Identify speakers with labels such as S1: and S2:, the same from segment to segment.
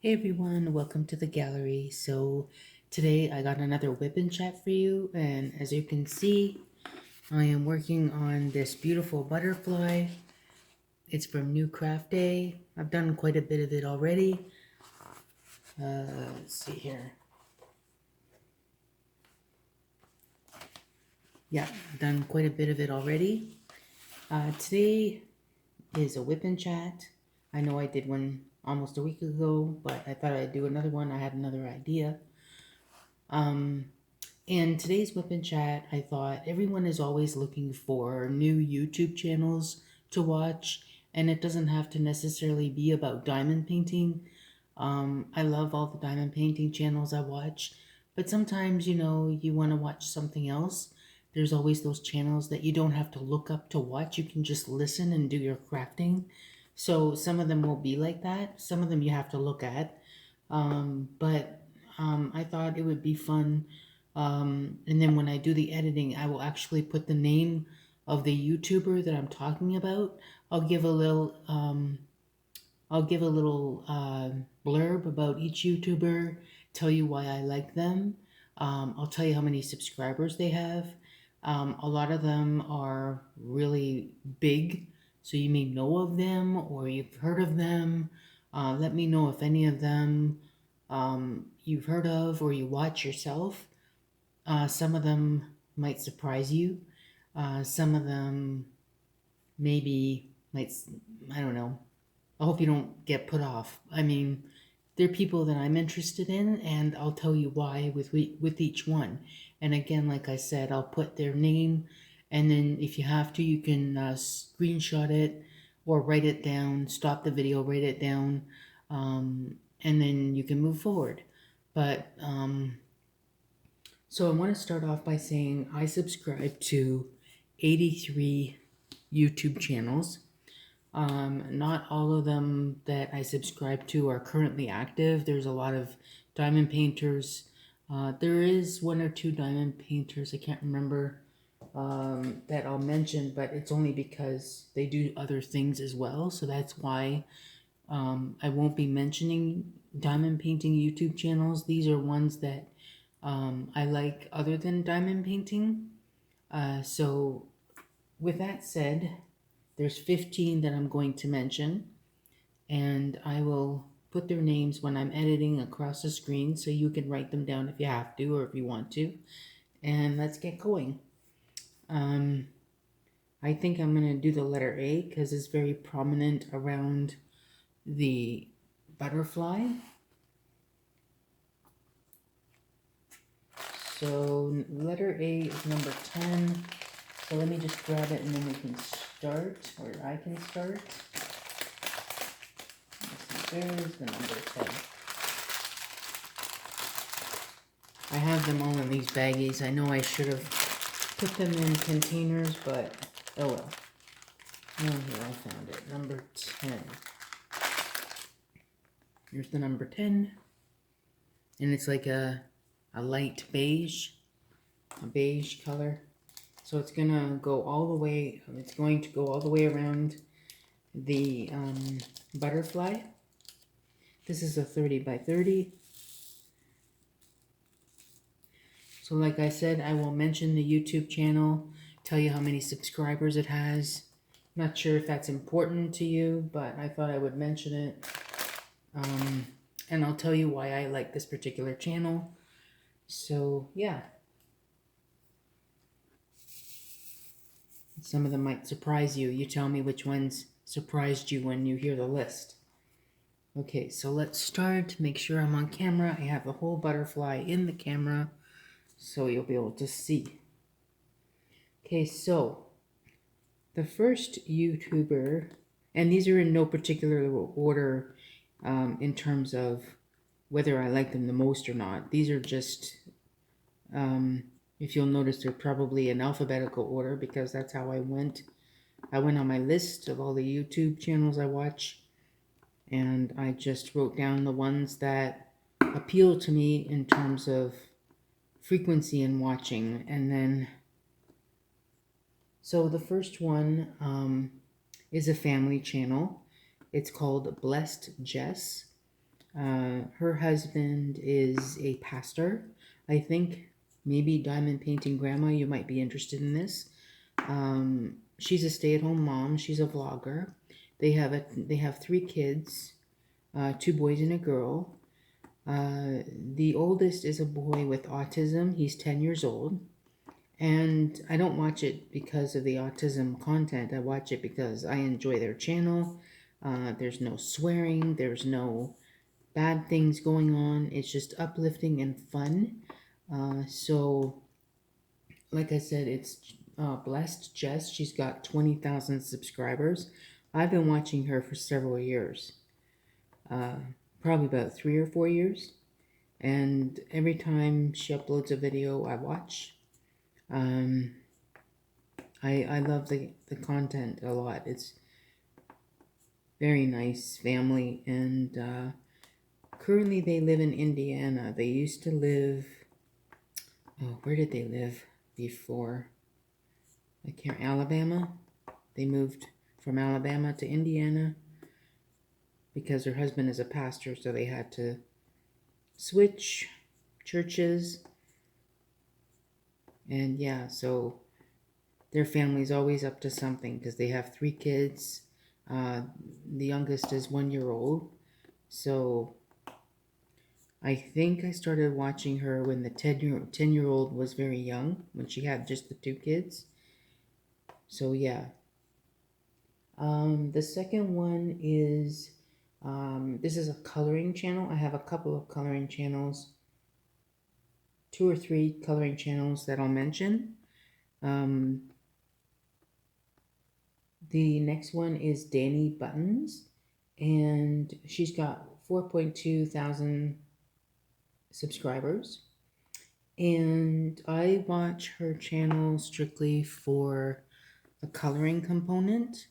S1: Hey everyone, welcome to the gallery. So today I got another WIP and chat for you, and as you can see, I am working on this beautiful butterfly. It's from New Craft Day. I've done quite a bit of it already. Let's see here. Yeah, I've done quite a bit of it already. Today is a WIP and chat. I know I did one almost a week ago, but I thought I'd do another one. I had another idea. In today's WIP and chat, I thought everyone is always looking for new YouTube channels to watch, and it doesn't have to necessarily be about diamond painting. I love all the diamond painting channels I watch, but sometimes, you want to watch something else. There's always those channels that you don't have to look up to watch. You can just listen and do your crafting. So some of them will be like that. Some of them you have to look at. But I thought it would be fun. And then when I do the editing, I will actually put the name of the YouTuber that I'm talking about. I'll give a little blurb about each YouTuber, tell you why I like them. I'll tell you how many subscribers they have. A lot of them are really big, so you may know of them or you've heard of them. Let me know if any of them you've heard of or you watch yourself. Some of them might surprise you. Some of them maybe might, I don't know. I hope you don't get put off. I mean, they're people that I'm interested in, and I'll tell you why with each one. And again, like I said, I'll put their name, and then if you have to, you can screenshot it or write it down, stop the video, write it down, and then you can move forward. But, so I want to start off by saying I subscribe to 83 YouTube channels. Not all of them that I subscribe to are currently active. There's a lot of diamond painters. There is one or two diamond painters, I can't remember, that I'll mention, but it's only because they do other things as well. So that's why I won't be mentioning diamond painting YouTube channels. These are ones that I like other than diamond painting. So with that said, there's 15 that I'm going to mention, and I will put their names when I'm editing across the screen so you can write them down if you have to or if you want to. And let's get going. I think I'm going to do the letter A because it's very prominent around the butterfly. So letter A is number 10. So let me just grab it and then we can start, or I can start. There's the number 10. I have them all in these baggies. I know I should have put them in containers, but oh well. Oh, here, I found it. Number 10. Here's the number 10. And it's like a light beige, a beige color. So it's going to go all the way around the butterfly. This is a 30 by 30. So like I said, I will mention the YouTube channel, tell you how many subscribers it has. Not sure if that's important to you, but I thought I would mention it. And I'll tell you why I like this particular channel. So yeah. Some of them might surprise you. You tell me which ones surprised you when you hear the list. Okay, so let's start. Make sure I'm on camera. I have the whole butterfly in the camera, so you'll be able to see. Okay, so the first YouTuber, and these are in no particular order in terms of whether I like them the most or not. These are just, if you'll notice, they're probably in alphabetical order because that's how I went. I went on my list of all the YouTube channels I watch, and I just wrote down the ones that appeal to me in terms of frequency in watching. And then, so the first one is a family channel. It's called Blessed Jess. Her husband is a pastor. I think maybe Diamond Painting Grandma, you might be interested in this. She's a stay-at-home mom. She's a vlogger. They have three kids, two boys and a girl. The oldest is a boy with autism. He's 10 years old. And I don't watch it because of the autism content. I watch it because I enjoy their channel. There's no swearing. There's no bad things going on. It's just uplifting and fun. So, like I said, it's Blessed Jess. She's got 20,000 subscribers. I've been watching her for several years, uh, probably about 3 or 4 years. And every time she uploads a video, I watch. Um, I love the content a lot. It's very nice family, and currently they live in Indiana. They used to live, oh, where did they live before? I can't, Alabama. They moved from Alabama to Indiana because her husband is a pastor, so they had to switch churches. And yeah, so their family's always up to something because they have three kids. The youngest is 1 year old. So I think I started watching her when the 10-year-old was very young, when she had just the two kids. So yeah. The second one is, this is a coloring channel. I have a couple of coloring channels, 2 or 3 coloring channels that I'll mention. The next one is Danny Buttons, and she's got 4.2 thousand subscribers. And I watch her channel strictly for the coloring component.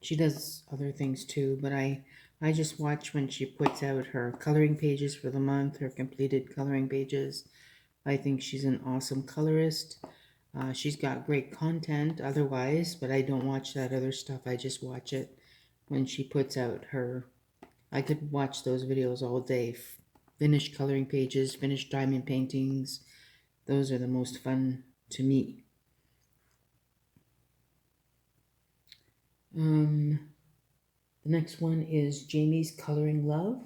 S1: She does other things too, but I just watch when she puts out her coloring pages for the month, her completed coloring pages. I think she's an awesome colorist. She's got great content otherwise, but I don't watch that other stuff. I just watch it when she puts out her. I could watch those videos all day. Finished coloring pages, finished diamond paintings. Those are the most fun to me. The next one is Jamie's Coloring Love.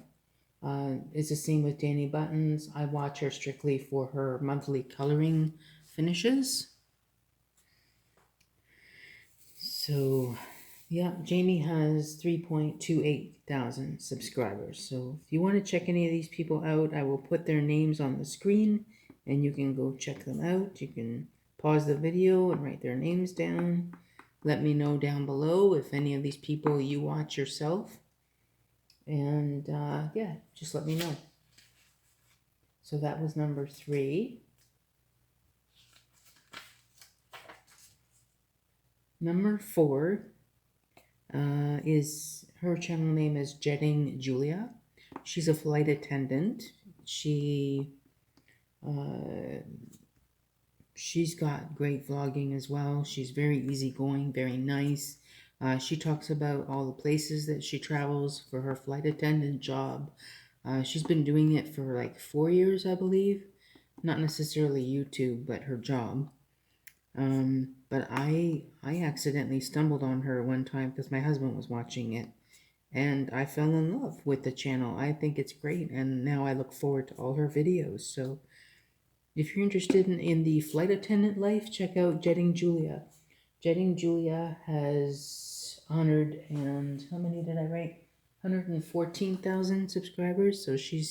S1: It's the same with Danny Buttons. I watch her strictly for her monthly coloring finishes. So, yeah, Jamie has 3.28 thousand subscribers. So if you want to check any of these people out, I will put their names on the screen and you can go check them out. You can pause the video and write their names down. Let me know down below if any of these people you watch yourself. And yeah, just let me know. So that was number 3. Number 4 is, her channel name is Jetting Julia. She's a flight attendant. She's got great vlogging as well. She's very easygoing, very nice. She talks about all the places that she travels for her flight attendant job. She's been doing it for like 4 years, I believe. Not necessarily YouTube, but her job. But I accidentally stumbled on her one time because my husband was watching it, and I fell in love with the channel. I think it's great, and now I look forward to all her videos. So if you're interested in the flight attendant life, check out Jetting Julia. Jetting Julia has 100 and, how many did I write? 114,000 subscribers. So she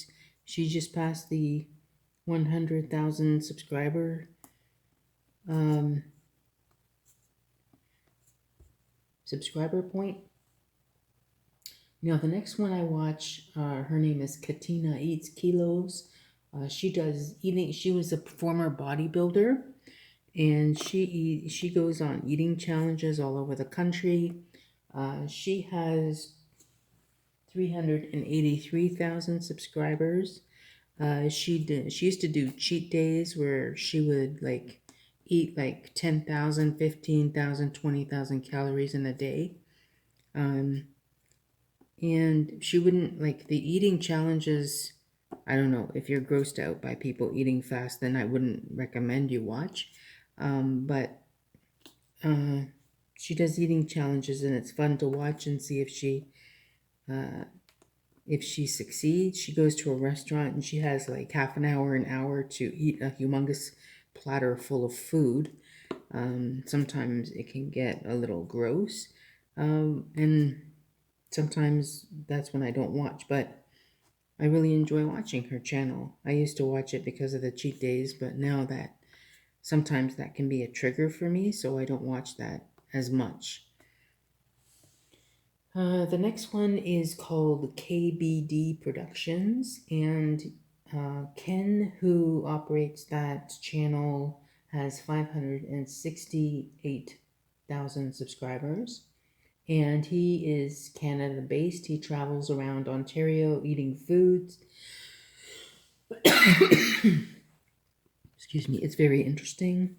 S1: just passed the 100,000 subscriber subscriber point. Now the next one I watch, her name is Katina Eats Kilos. She does eating. She was a former bodybuilder, and she goes on eating challenges all over the country. She has 383,000 subscribers. She used to do cheat days where she would like eat like 10,000, 15,000, 20,000 calories in a day. And she wouldn't, like, the eating challenges. I don't know, if you're grossed out by people eating fast, then I wouldn't recommend you watch. But uh, she does eating challenges, and it's fun to watch and see if she succeeds. She goes to a restaurant and she has like half an hour to eat a humongous platter full of food. Sometimes it can get a little gross, and sometimes that's when I don't watch, but I really enjoy watching her channel. I used to watch it because of the cheat days, but now that sometimes that can be a trigger for me, so I don't watch that as much. The next one is called Kbd Productions, and Ken, who operates that channel, has 568,000 subscribers. And he is Canada based. He travels around Ontario eating foods. Excuse me. It's very interesting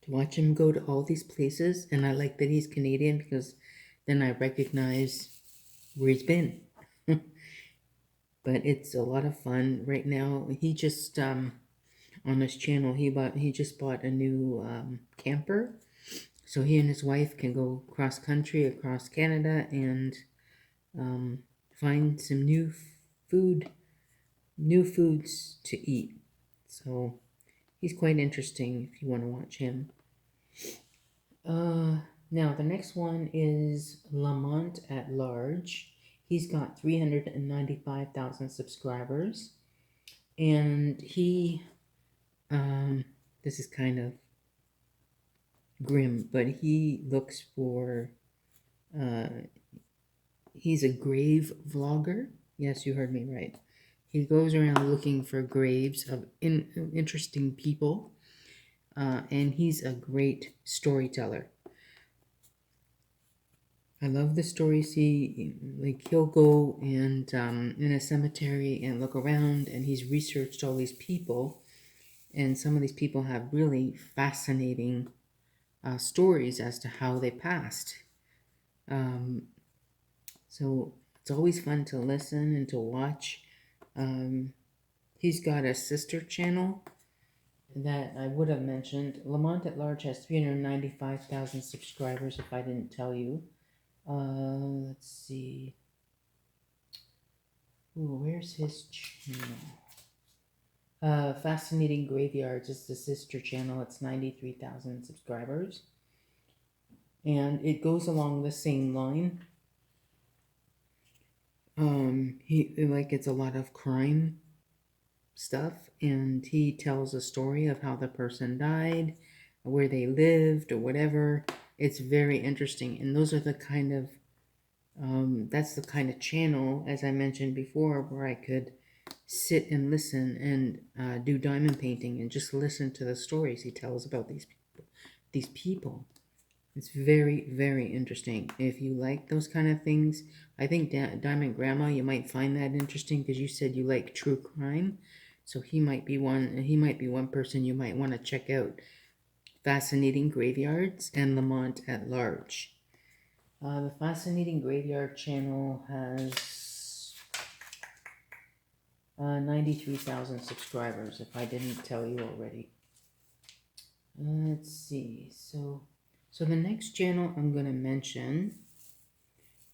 S1: to watch him go to all these places. And I like that he's Canadian because then I recognize where he's been. But it's a lot of fun right now. He just on his channel he just bought a new camper, so he and his wife can go cross country across Canada and find some food, new foods to eat. So he's quite interesting if you want to watch him. Now the next one is Lamont at Large. He's got 395,000 subscribers, and this is kind of grim, but he looks for, he's a grave vlogger. Yes, you heard me right. He goes around looking for graves of interesting people, and he's a great storyteller. I love the stories he'll go and in a cemetery and look around, and he's researched all these people, and some of these people have really fascinating stories as to how they passed. So it's always fun to listen and to watch. He's got a sister channel that I would have mentioned. Lamont at Large has 395,000 subscribers, if I didn't tell you. Let's see. Ooh, where's his channel? Fascinating Graveyards is the sister channel. It's 93,000 subscribers. And it goes along the same line. It's a lot of crime stuff, and he tells a story of how the person died, where they lived, or whatever. It's very interesting, and those are the kind of that's the kind of channel, as I mentioned before, where I could sit and listen and do diamond painting and just listen to the stories he tells about these people. It's very, very interesting. If you like those kind of things, I think Diamond Grandma, you might find that interesting because you said you like true crime. So he might be one person you might want to check out. Fascinating Graveyards and Lamont at Large. The Fascinating Graveyard channel has 93,000 subscribers, if I didn't tell you already. Let's see. So the next channel I'm going to mention,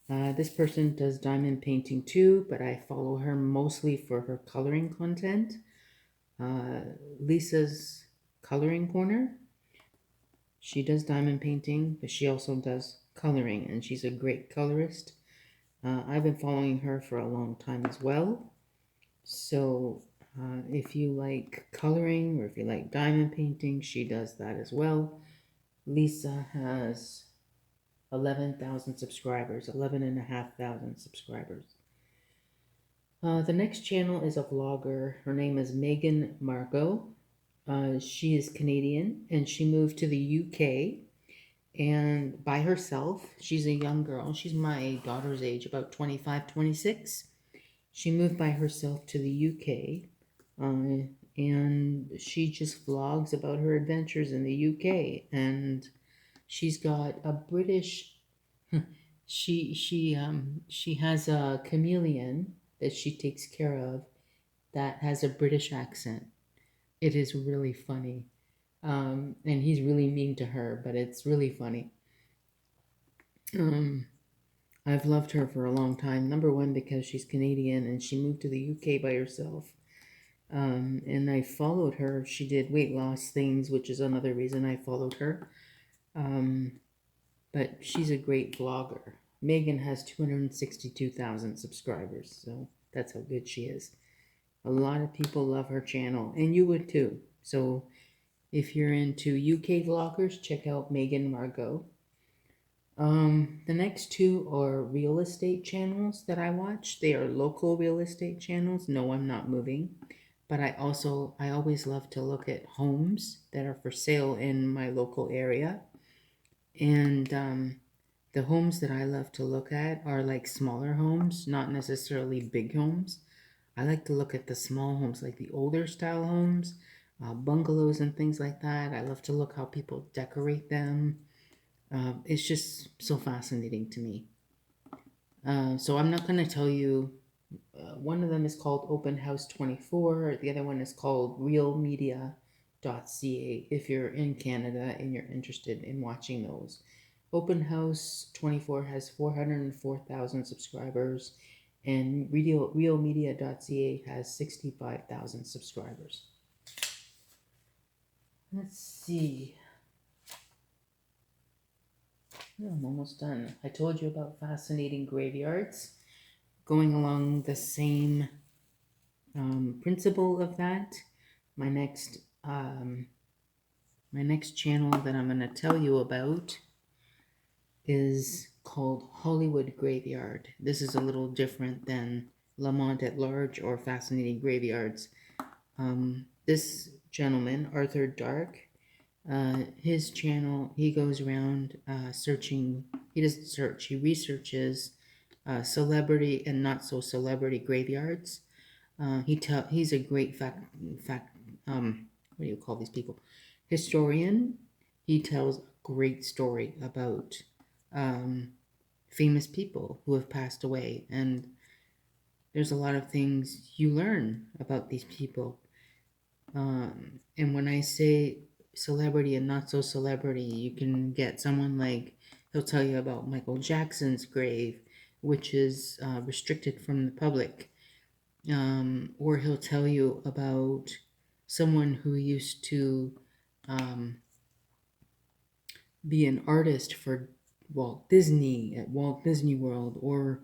S1: this person does diamond painting too, but I follow her mostly for her coloring content. Lisa's Coloring Corner. She does diamond painting, but she also does coloring, and she's a great colorist. I've been following her for a long time as well. So if you like coloring or if you like diamond painting, she does that as well. Lisa has 11,000 subscribers, 11,500 subscribers. The next channel is a vlogger. Her name is Margo. She is Canadian, and she moved to the UK and by herself. She's a young girl. She's my daughter's age, about 25, 26. She moved by herself to the UK, and she just vlogs about her adventures in the UK. And she's got a British, She has a chameleon that she takes care of that has a British accent. It is really funny. And he's really mean to her, but it's really funny. Um, I've loved her for a long time. Number one, because she's Canadian and she moved to the UK by herself. And I followed her. She did weight loss things, which is another reason I followed her. Um, but she's a great vlogger. Megan has 262,000 subscribers, so that's how good she is. A lot of people love her channel, and you would too. So if you're into UK vloggers, check out Megan Margo. The next two are real estate channels that I watch. They are local real estate channels. No, I'm not moving. But I always love to look at homes that are for sale in my local area. And the homes that I love to look at are like smaller homes, not necessarily big homes. I like to look at the small homes, like the older style homes, bungalows and things like that. I love to look how people decorate them. It's just so fascinating to me. So I'm not going to tell you. One of them is called Open House 24. The other one is called realmedia.ca if you're in Canada and you're interested in watching those. Open House 24 has 404,000 subscribers, and realmedia.ca has 65,000 subscribers. Let's see. I'm almost done. I told you about fascinating graveyards. Going along the same principle of that, my next channel that I'm going to tell you about is called Hollywood Graveyard. This is a little different than Lamont at Large or Fascinating Graveyards. This gentleman, Arthur Dark, his channel, he goes around searching. He doesn't search, he researches celebrity and not so celebrity graveyards. He's a great what do you call these people? Historian. He tells a great story about famous people who have passed away, and there's a lot of things you learn about these people. And when I say celebrity and not so celebrity, you can get someone like, he'll tell you about Michael Jackson's grave, which is restricted from the public. Or he'll tell you about someone who used to be an artist for Walt Disney at Walt Disney World, or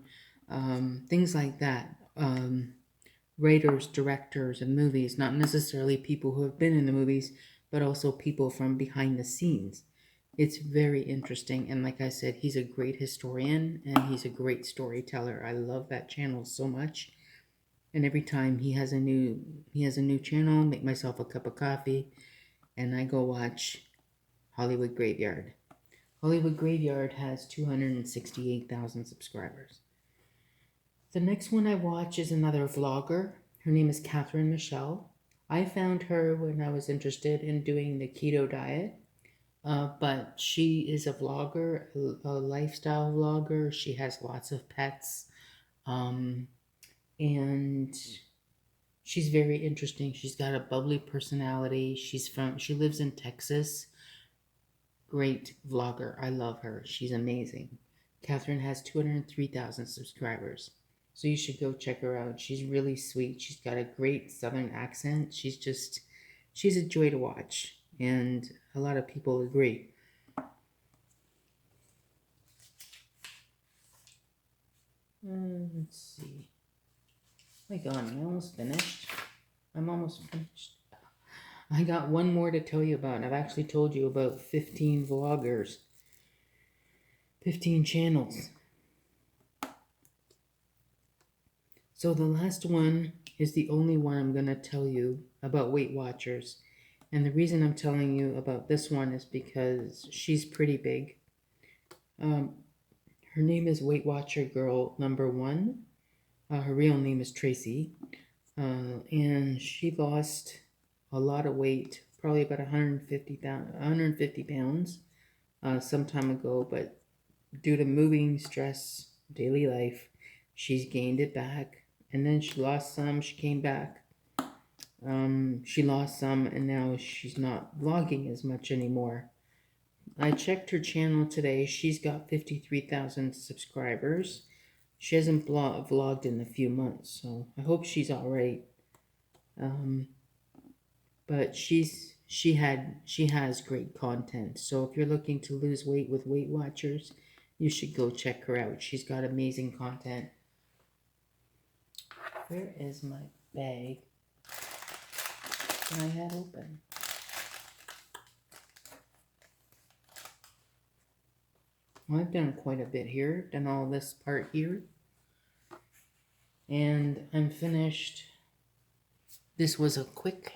S1: things like that. Writers, directors of movies, not necessarily people who have been in the movies, but also people from behind the scenes. It's very interesting, and like I said, he's a great historian and he's a great storyteller. I love that channel so much. And every time he has a new channel, make myself a cup of coffee, and I go watch Hollywood Graveyard. Hollywood Graveyard has 268,000 subscribers. The next one I watch is another vlogger. Her name is Catherine Michelle. I found her when I was interested in doing the keto diet, but she is a vlogger, a lifestyle vlogger. She has lots of pets, and she's very interesting. She's got a bubbly personality. She lives in Texas. Great vlogger. I love her. She's amazing. Catherine has 203,000 subscribers. So you should go check her out. She's really sweet. She's got a great southern accent. She's a joy to watch. And a lot of people agree. Let's see. Oh my God, am I almost finished? I'm almost finished. I got one more to tell you about. I've actually told you about 15 vloggers, 15 channels. So the last one is the only one I'm going to tell you about Weight Watchers. And the reason I'm telling you about this one is because she's pretty big. Her name is Weight Watcher Girl number 1. Her real name is Tracy. And she lost a lot of weight, probably about 150 pounds some time ago, but due to moving, stress, daily life, she's gained it back. And then she lost some, she came back. She lost some, and now she's not vlogging as much anymore. I checked her channel today. She's got 53,000 subscribers. She hasn't vlogged in a few months, so I hope she's all right. But she has great content. So if you're looking to lose weight with Weight Watchers, you should go check her out. She's got amazing content. Where is my bag that I had open? Well, I've done quite a bit here, done all this part here, and I'm finished. This was a quick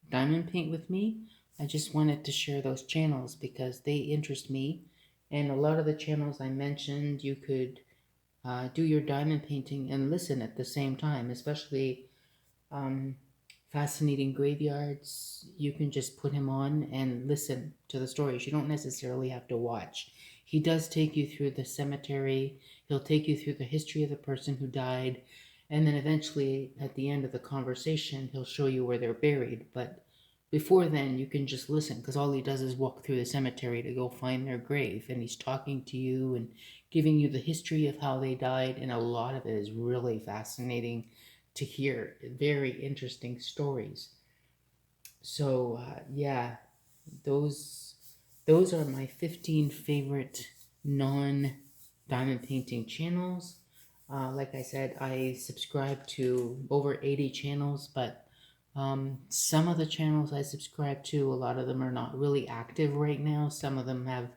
S1: diamond paint with me. I just wanted to share those channels because they interest me, and a lot of the channels I mentioned, you could do your diamond painting and listen at the same time, especially Fascinating Graveyards. You can just put him on and listen to the stories. You don't necessarily have to watch. He does take you through the cemetery. He'll take you through the history of the person who died, and then eventually at the end of the conversation he'll show you where they're buried. But before then you can just listen, because all he does is walk through the cemetery to go find their grave, and he's talking to you and giving you the history of how they died, and a lot of it is really fascinating to hear. Very interesting stories. So yeah, those are my 15 favorite non-diamond painting channels. Like I said, I subscribe to over 80 channels, but some of the channels I subscribe to, a lot of them are not really active right now. Some of them have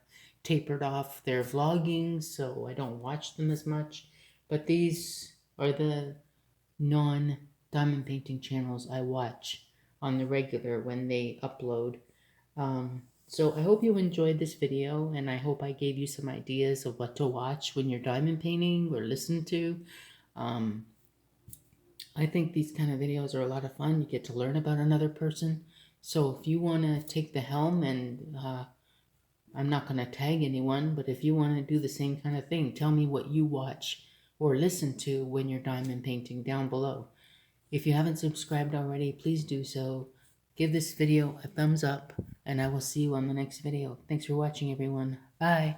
S1: tapered off their vlogging, so I don't watch them as much. But these are the non-diamond painting channels I watch on the regular when they upload. So I hope you enjoyed this video, and I hope I gave you some ideas of what to watch when you're diamond painting or listen to. I think these kind of videos are a lot of fun. You get to learn about another person. So if you want to take the helm, and I'm not going to tag anyone, but if you want to do the same kind of thing, tell me what you watch or listen to when you're diamond painting down below. If you haven't subscribed already, please do so. Give this video a thumbs up, and I will see you on the next video. Thanks for watching, everyone. Bye.